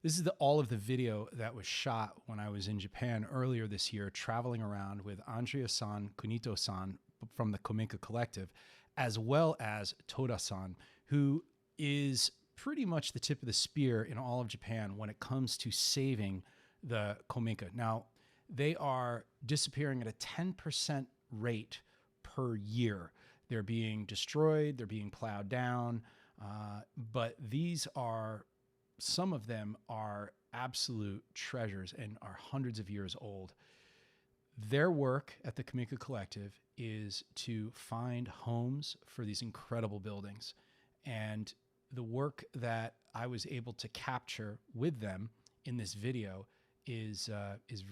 This is all of the video that was shot when I was in Japan earlier this year, traveling around with Andrea-san, Kunito-san from the Kominka Collective, as well as Toda-san, who is pretty much the tip of the spear in all of Japan when it comes to saving the Kominka. Now, they are disappearing at a 10% rate per year. They're being destroyed, they're being plowed down, but some of them are absolute treasures and are hundreds of years old. Their work at the Kominka Collective is to find homes for these incredible buildings. And the work that I was able to capture with them in this video is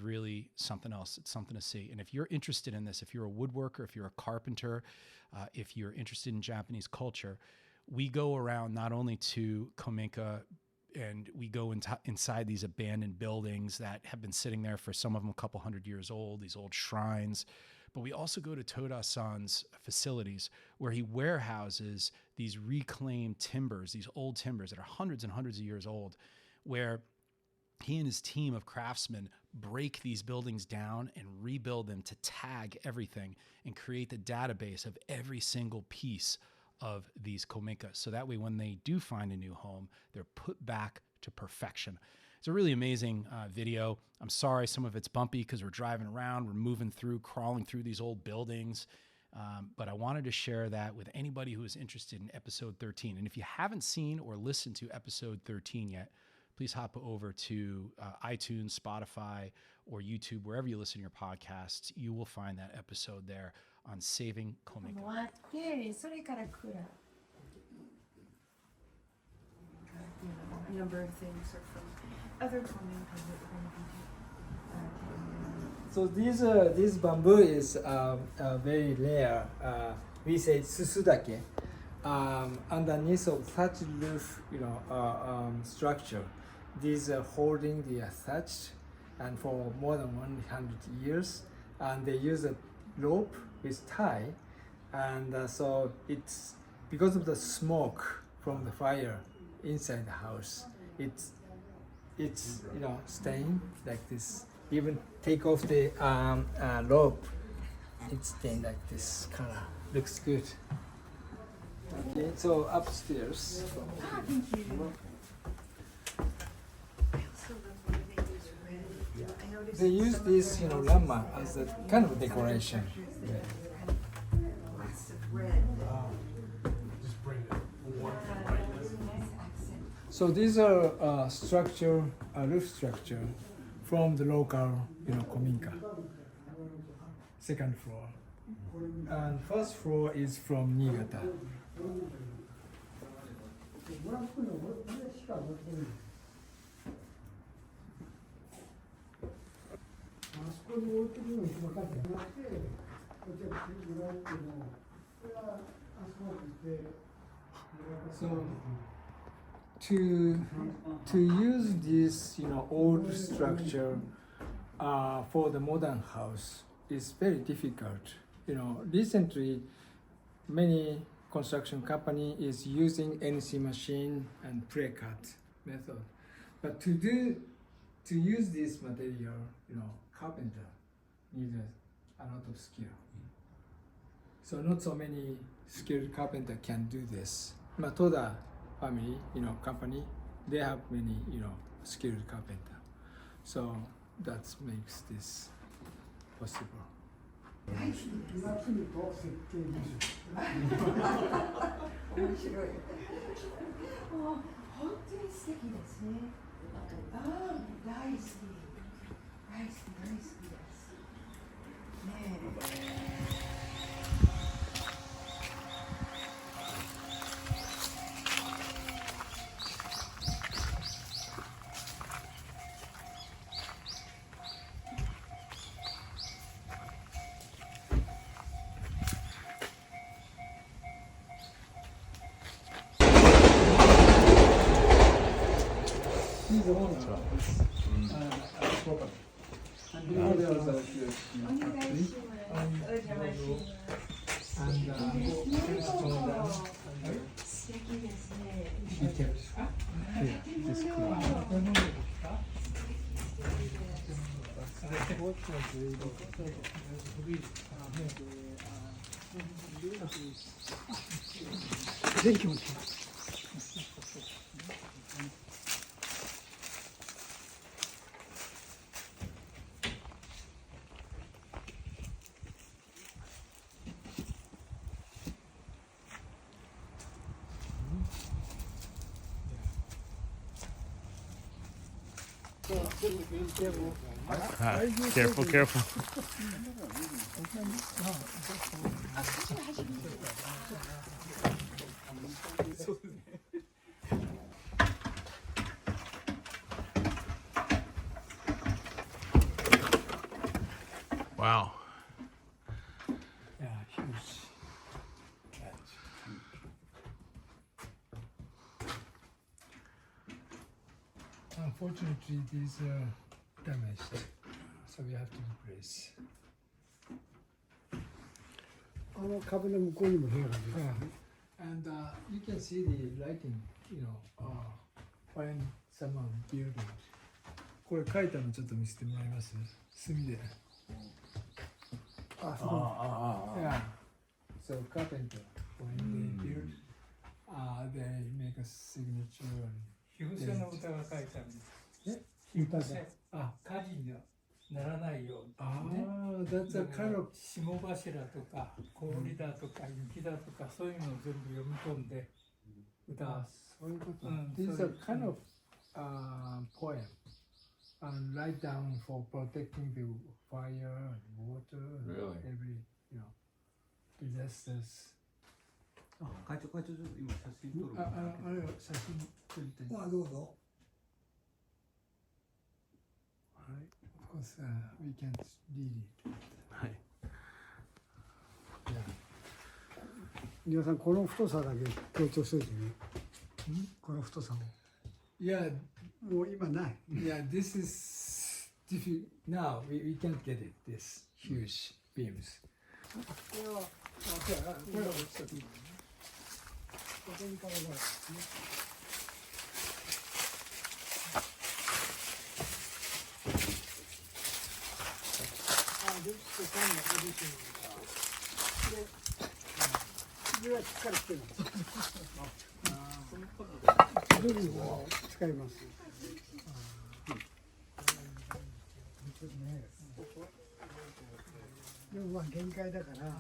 really something else. It's something to see. And if you're interested in this, if you're a woodworker, if you're a carpenter, if you're interested in Japanese culture, we go around not only to Kominka, and we go inside these abandoned buildings that have been sitting there for some of them a couple hundred years old, these old shrines. But we also go to Toda-san's facilities where he warehouses these reclaimed timbers, these old timbers that are hundreds and hundreds of years old, where he and his team of craftsmen break these buildings down and rebuild them to tag everything and create the database of every single piece of these Kominka. So that way, when they do find a new home, they're put back to perfection. It's a really amazing video. I'm sorry some of it's bumpy because we're driving around, we're moving through, crawling through these old buildings. But I wanted to share that with anybody who is interested in episode 13. And if you haven't seen or listened to episode 13 yet, please hop over to iTunes, Spotify, or YouTube, wherever you listen to your podcasts. You will find that episode there on saving Kominka. A number of things are from other Kominkas that we're going to be So this bamboo is very rare. We say susudake. Underneath of thatch roof, structure. These are holding the thatch, and for more than 100 years, and they use a rope with tie, and so it's because of the smoke from the fire inside the house. It's staying like this. Even take off the rope, it's staying like this color. Looks good. Okay, so upstairs. Thank you. They use this, llama as a kind of decoration. So these are roof structure from the local, Kominka. Second floor. And first floor is from Niigata. So to use this old structure for the modern house is very difficult. Recently many construction company is using NC machine and pre-cut method, but to use this material, carpenter needs a lot of skill. So not so many skilled carpenter can do this. Toda family, company, they have many, skilled carpenter. So that makes this possible. 面白い。もう本当に素敵ですね。ああ、大好き。大好き、大好きです。ねえ。He's the owner of this property. And the other is a tree. And details. Here, this Fortunately, Careful, careful. Wow. yeah, huge catch. Unfortunately, these are damaged, so we have to replace. あの壁の向こうにも部屋があります。 And you can see the lighting, when someone building. これ書いたのちょっと見せてもらいます。墨で。あ、そこ。 Yeah. So carpenter, when they build, they make a signature. 火伏せの歌が書いてあるんです。え？火伏せ。あ、火事にならないように、that's a kind of 霜柱とか氷だとか雪だとかそういうのを全部読み込んで歌。そういうこと。うん、 These そうい are う kind of poem and write down for protecting the fire and water and Really? every disasters. 会長、ちょっと今写真撮る。あれ写真撮りたい。あ、どうぞ。Right. Of course, we can't read it. はい。皆さん、この太さだけ強調しといてね。この太さを。 Yeah, もう今ない。 yeah. This is difficult. Now we can't get it. This huge beams. これは、これは落ちた時にね。ここにからが。で、ここにも出てくるんだ。で、上はしっかりしてるんです。部分を使います。でもまあ限界だから、もう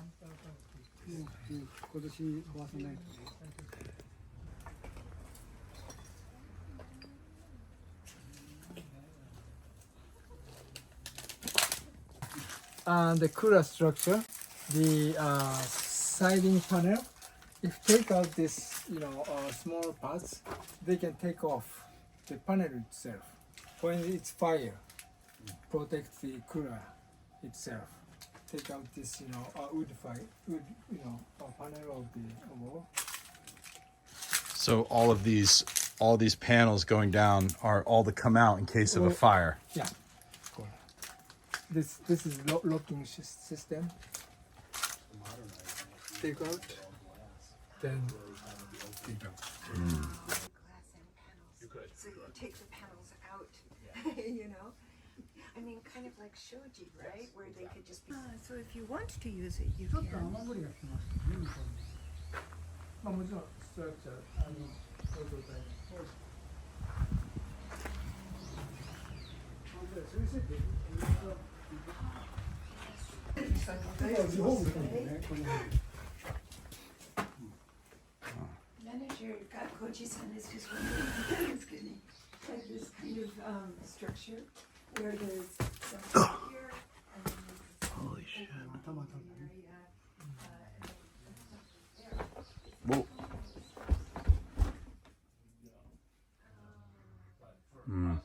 今年壊さないとね。The cooler structure, the siding panel. If take out this, small parts, they can take off the panel itself. When it's fire, protect the cooler itself. Take out this, wood, panel of the wall. So all these panels going down are all to come out in case of a fire. Yeah. This is locking system. Take out, then take out. Glass and panels. So you take the panels out, I mean, kind of like shoji, right? Where they could just be. So if you want to use it, you ちょっと can. 雨漏りが来てますね。まあもちろんストラクチャー構造体。先生ってリフォームしたんだよね。この Manager Koji-san is just wondering, excuse me, like this kind of structure where there's some here and then there's Holy shit. area. Whoa. Mm.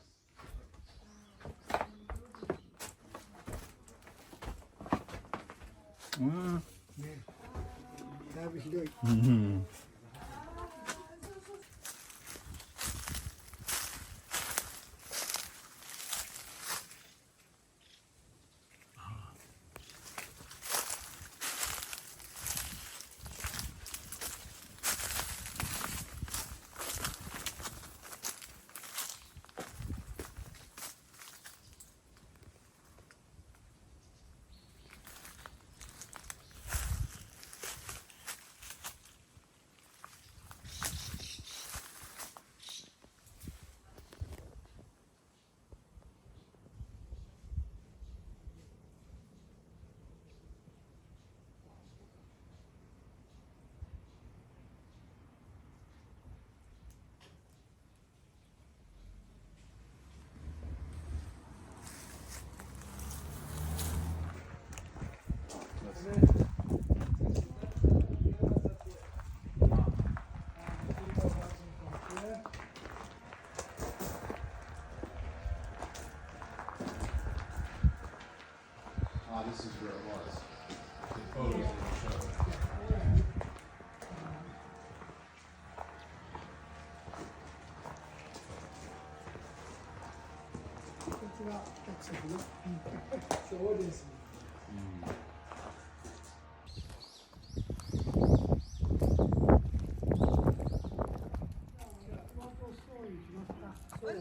Mm. だいぶひどい。 Mhm. this is where it was. The photos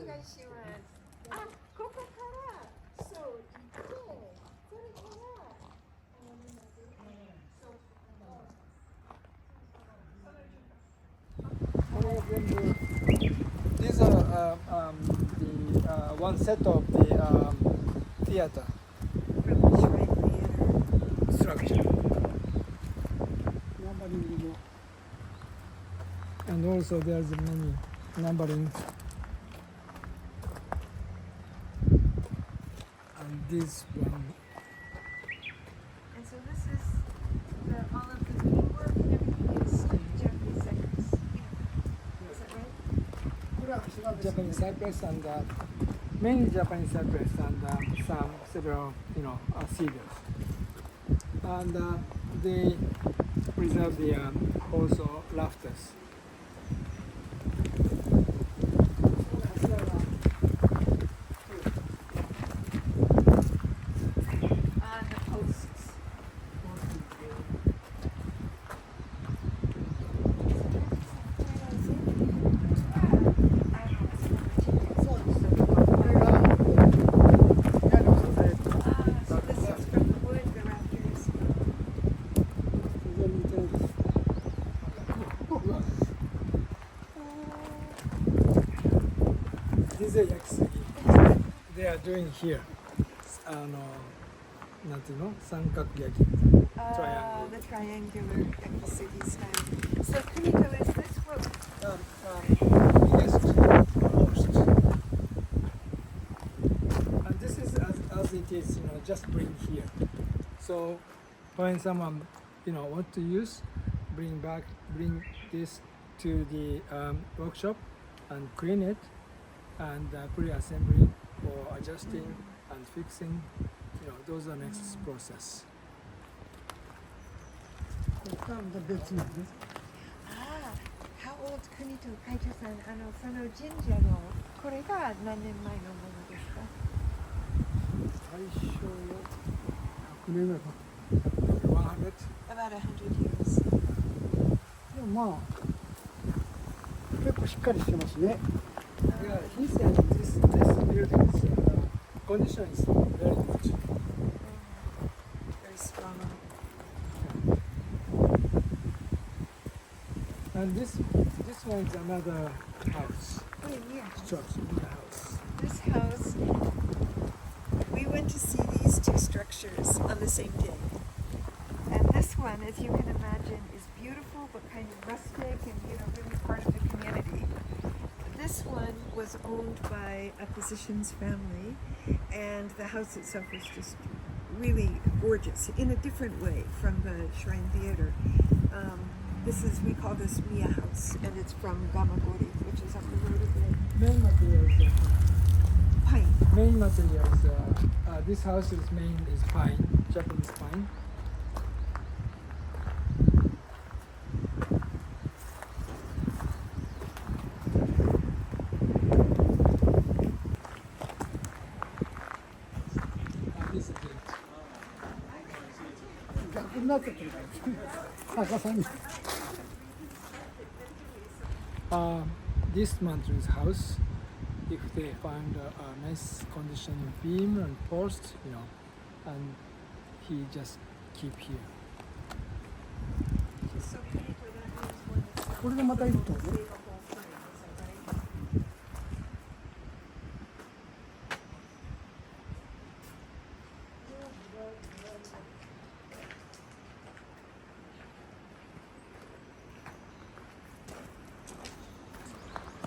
didn't show that. These are the one set of the theater From the Shrine Theater. structure. ナンバリングも And also there's many numbering. And this one, And so this is all of the beadwork and everything is Japanese cypress. Is that right? これは調べて Japanese cypress and mainly Japanese cypress and several cedars. And they preserve the also rafters. The posts. So this is from the wood, the rafters. 全然似てるです This is actually they are doing here. なんていうの？三角焼き。Triangle. The triangular yakisugi style. So Kunito, is this what? Yes, almost. And this is as it is, just bring here. So when someone, want to use, bring this to the workshop and clean it and pre-assembly or adjusting and fixing. Those are next process. これからまた別なんです How old Kunito Kaito-san? その神社のこれが何年前のものですか？最初の100年ぐらいか100. About 100 years. でもまあ結構しっかりしてますね Yeah, he said this building's condition is very good. Very strong. And this one is another house. Oh yeah. Structure in the house. This house, we went to see these two structures on the same day. And this one, as you can imagine, is beautiful but kind of rustic and really part of the community. This one was owned by a physician's family, and the house itself was just really gorgeous in a different way from the Shrine Theater. We call this Mia House, and it's from Gamagori, which is up the road a bit. Main materials. Pine. Main materials. This house is pine, Japanese pine. This is it. 逆になっちゃってるから逆さに Dismantles house if they find a nice condition beam and post, and he just keep here. So Kunito, that means one that's これでまた一頭 save ね a whole frame, is that right?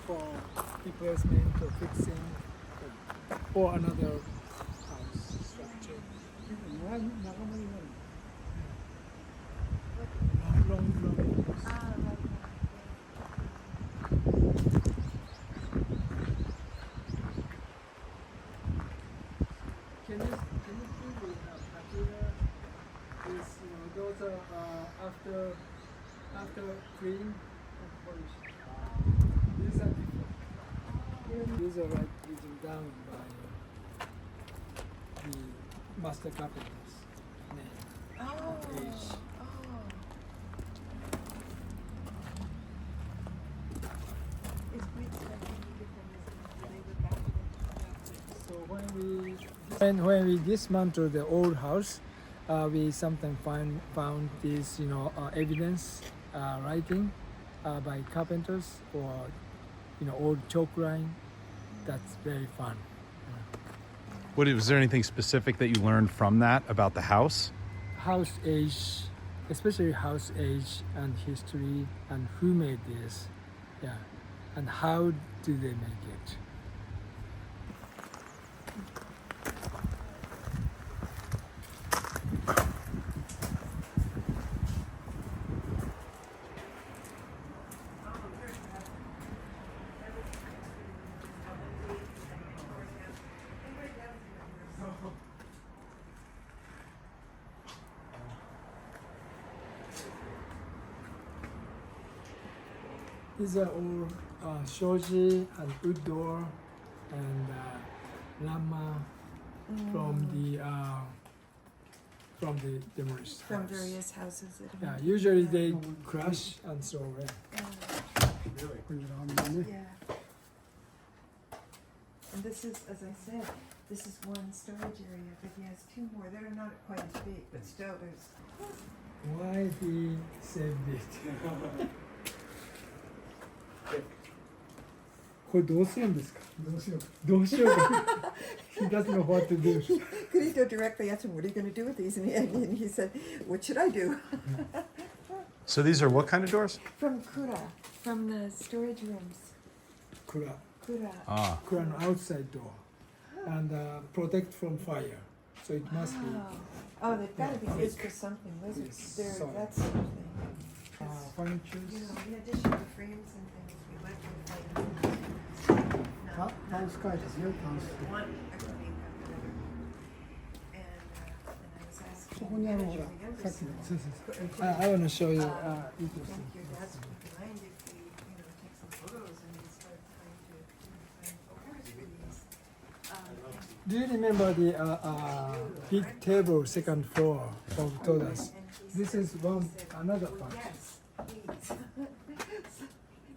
For replacement or fixing or another house structure. 仲間になる Long. Ah, right. Can you see the material those are after clean and polish. These are different. These are like written down by the master carpenter's name. Age. It's quite striking because they look after them. So when we dismantle the old house, we sometimes found this evidence writing by carpenters or old chalk line. That's very fun. Was there anything specific that you learned from that about the house? House age, especially house age and history and who made this, yeah, and how do they make it. These are all shoji and wood door and lama from the demolished From house. various houses that have Yeah, been usually they crush and throw away. Yeah. And this is, as I said, this is one storage area, but he has two more. They're not quite as big, but still there's. Why he saved it? これどうするんですか？どうしようか。He doesn't know what to do. Kunito directly asked him, "What are you going to do with these?" And he said, "What should I do?" So these are what kind of doors? From Kura, from the storage rooms. 蔵 Kura. Ah. 蔵の outside door and protect from fire. So it must be Oh, they've got to be used for something. Those are, Yes, they're, sorry. that's something. furniture. You know, in addition to frames and things, we like to find Taus 書いてですね、タウス。 one everything after another. And I was asking そこにほら、 the younger さっきの。 son, I want to show you. I Interesting. think your dad's would be mind if we, take some photos and we start trying to find owners for these. Do you remember the big table second floor of Toda's? This is one another part. Yes, please.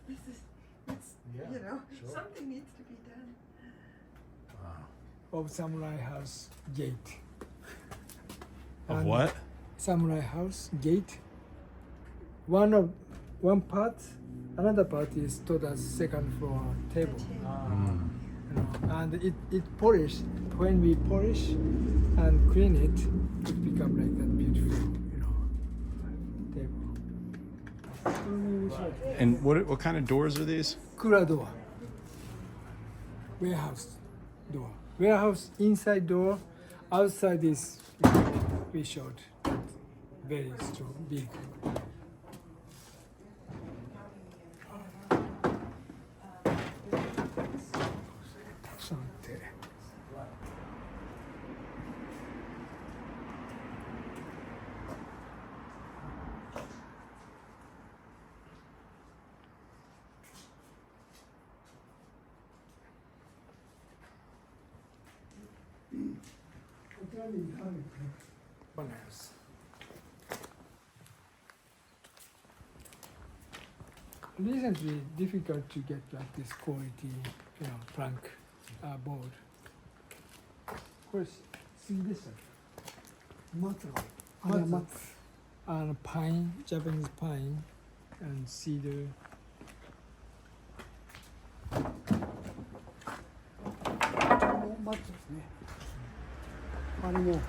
This is, it's, something needs to be done. Of samurai house gate. Of And what? Samurai house gate. One part, another part is Toda's second floor table. And it polished. When we polish and clean it, it become like that beautiful, table. And what kind of doors are these? Kura door. Warehouse door. Warehouse inside door. Outside is we showed. Very strong, big. Bananas. Recently, difficult to get like this quality, plank board. Of course, see this one. 松の。あれは松。 And pine, Japanese pine, and cedar. も松ですね。あれも。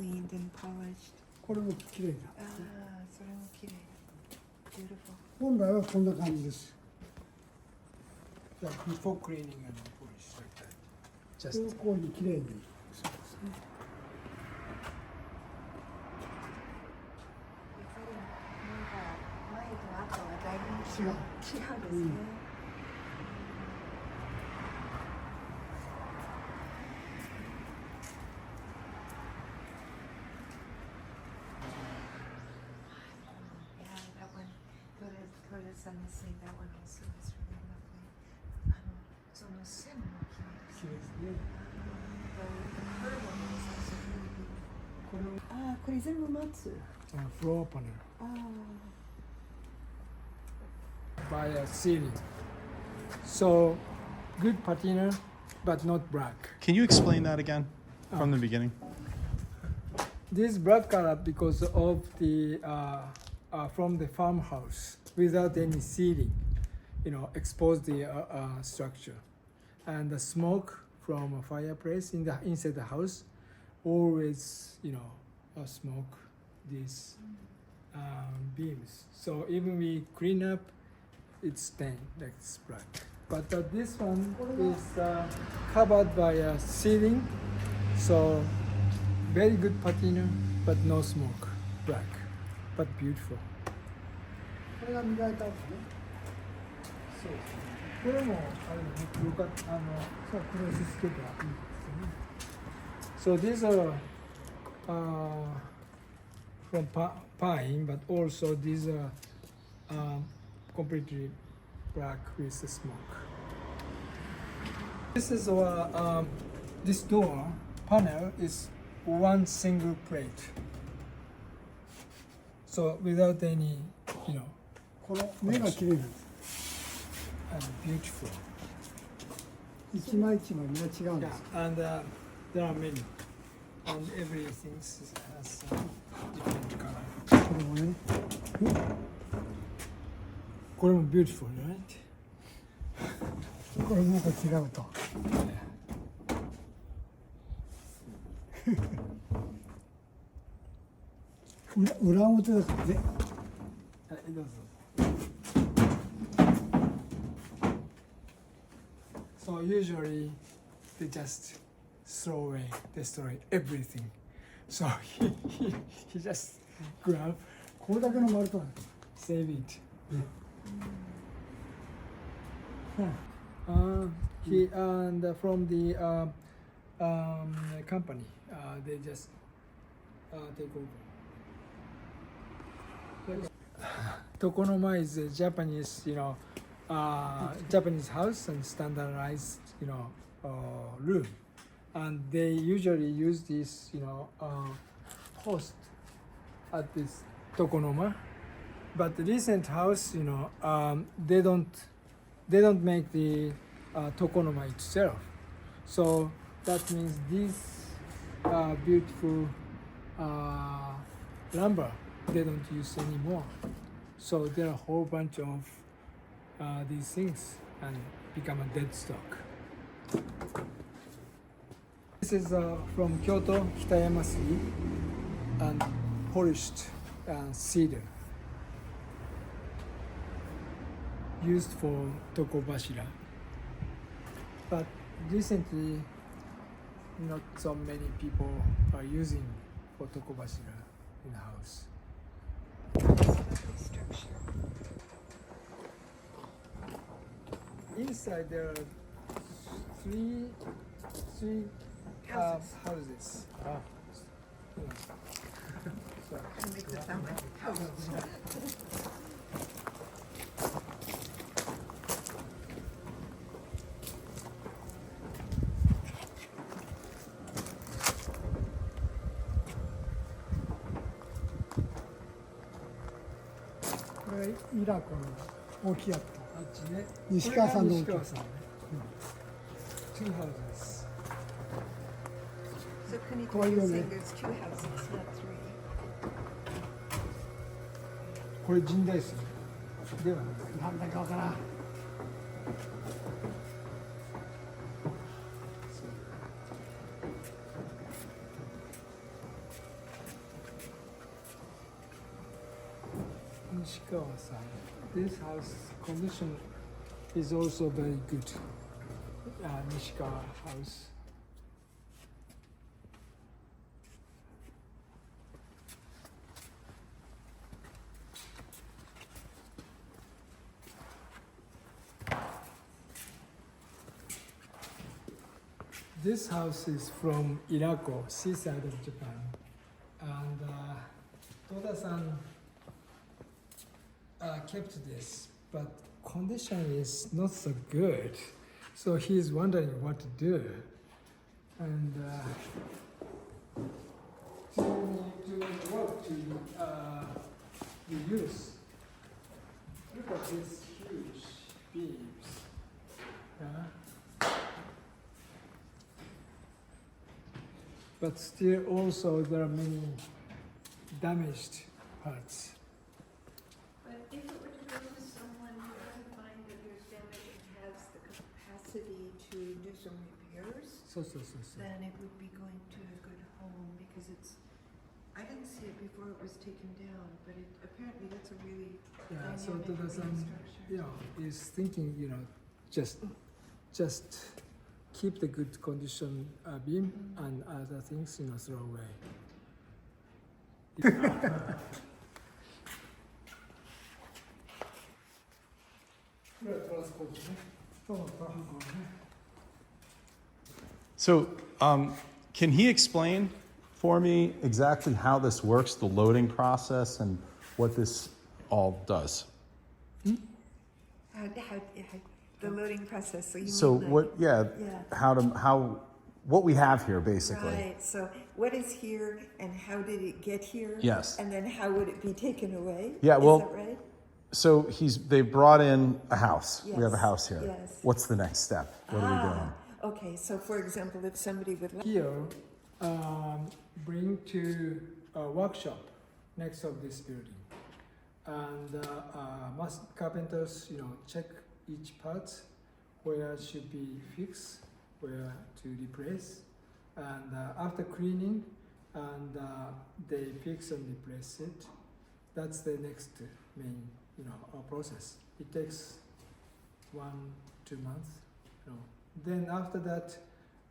cleaned and polished. これも綺麗だ。ああ、それも綺麗。Beautiful. 本来はこんな感じです。 Like before cleaning and polish like that. Just こうに綺麗に。やっぱりなんか前と後はだいぶ違うですね。Yeah, that one. Todaさん is saying that one also is really lovely. その線も綺麗ですね。綺麗ですね。The curve of it is also really beautiful. これをああ、これ全部松。フロアパネル。ああ。By a ceiling. So good patina, but not black. Can you explain that again from the beginning? This black color because of the from the farmhouse without any ceiling, expose the structure, and the smoke from a fireplace inside the house always smoke these beams. So even we clean up, it's stained like it's black. But this one is covered by a ceiling, so very good patina, but no smoke, black, but beautiful. これが磨いた後ね。そうですね。これもあれね、よかったそう、これをしつけてはいいですよね。 So these are from pine, but also these are completely black with the smoke. This is this door panel is one single plate. So without any, この目が綺麗なんです。 and beautiful. 一枚一枚みんな違うんです。 And there are many, and everything has different color. これもね。これも beautiful, right? これなんか違うと。裏表だからね。どうぞ。So usually they just throw away, destroy everything. So he just grab, これだけの丸太なんです。 save it. うん He and from the company, they just take over. Tokonoma is a Japanese, Japanese house and standardized, room, and they usually use this, host at this Tokonoma. But the recent house, they don't make the Tokonoma itself. So that means this beautiful lumber they don't use anymore. So there are a whole bunch of these things and become a dead stock. This is from Kyoto Kitayama City and polished cedar used for tokobashira. But recently, not so many people are using for tokobashira in the house. Structure. Inside there are three houses. So, It makes it sound like a house. これイラコの大きいやつ。あっちね。西川さんのこれが西川さんね。Two houses. So Kunito Call is your saying name. there's 2 houses, not 3. これ神代水ではない。なんだかわからん。Kunito-san. This house condition is also very good. Nishikawa house. This house is from Irako, seaside of Japan. And Toda-san kept this, but condition is not so good. So he's wondering what to do. And to work to reuse. Look at these huge beams. But still also there are many damaged parts. But if it were to go to someone who doesn't find that there's damage and has the capacity to do some repairs, So. then it would be going to a good home because it's, I didn't see it before it was taken down, but it, apparently that's a really Yeah, so dynamic Toda-san, structure. is thinking, just keep the good condition beam and other things, throw away. So, can he explain for me exactly how this works, the loading process, and what this all does? How, the loading process, so you So mean like, what? Yeah. Yeah. What we have here, basically. Right, so what is here and how did it get here? Yes. And then how would it be taken away? Yeah, well- Is that right? So they brought in a house. We have a Yes, house here. yes. What's the next step? What are we doing? Okay, so for example, if somebody would like, Here, bring to a workshop next of this building. And carpenters, check each part, where it should be fixed, where to replace. And after cleaning, and they fix and replace it. That's the next main, process. It takes 1-2 months. Then after that,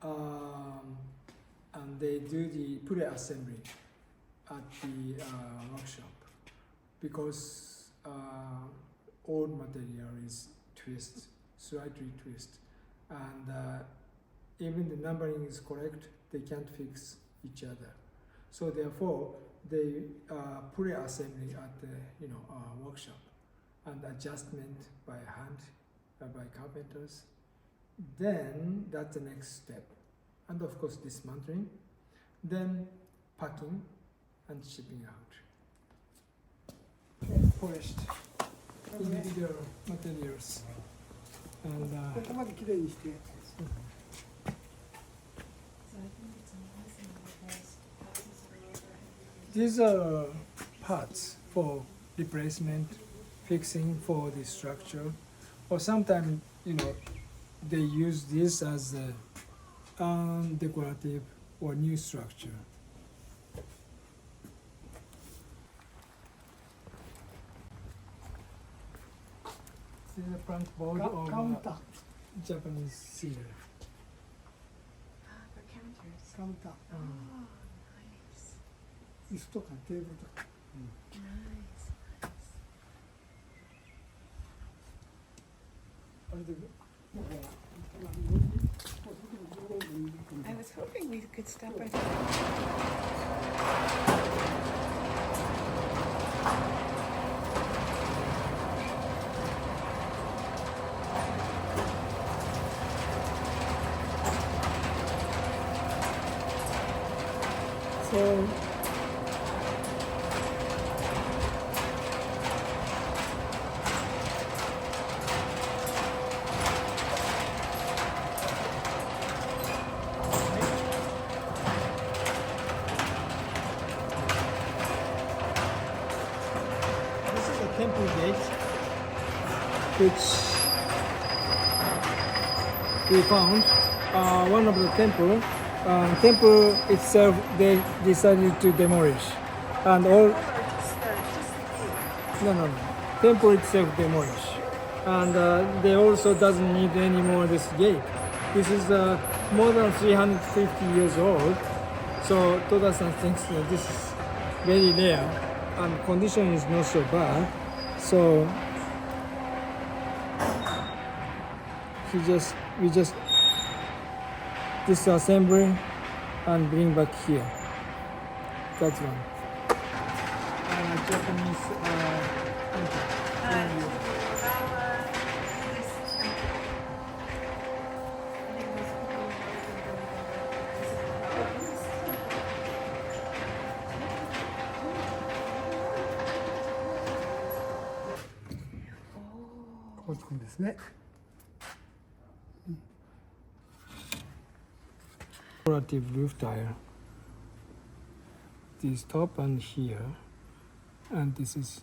and they do the pre-assembly at the workshop because old material is slightly twist, and even the numbering is correct, they can't fix each other. So therefore, they pre-assembly at the workshop and adjustment by hand by carpenters. Then that's the next step, and of course dismantling, then packing and shipping out. Polished individual materials, and ここまできれいにして these are parts for replacement, fixing for the structure, or sometimes they use this as a decorative or new structure. This is the front board カウン of ター Japanese seal. for counters. カウンター Oh, nice. 椅子とかテーブルとか Nice. あれで I was hoping we could stop by. So this is a temple gate, which we found. One of the temple itself they decided to demolish, and all no. temple itself demolished. And they also doesn't need any more this gate. This is more than 350 years old. So Toda-san thinks that this is very rare and condition is not so bad. So we just disassemble and bring back here. That's one. Japanese. Decorative roof tile. This top and here, and this is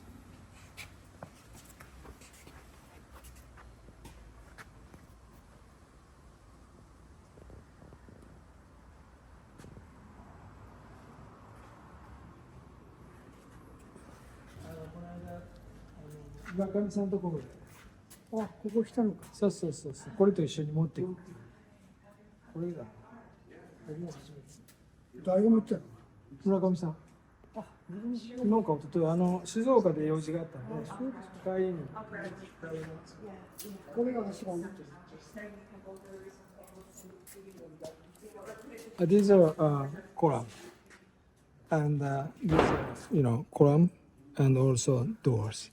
村上さんのところで。あ、ここ来たのか。そうそうそうそう。これと一緒に持ってくる。これだ。僕も初めて。誰が持ってたの？村上さん。あ、昨日か一昨日静岡で用事があったんで、帰りに。これが私が持ってる。These are column, and these are column and also doors.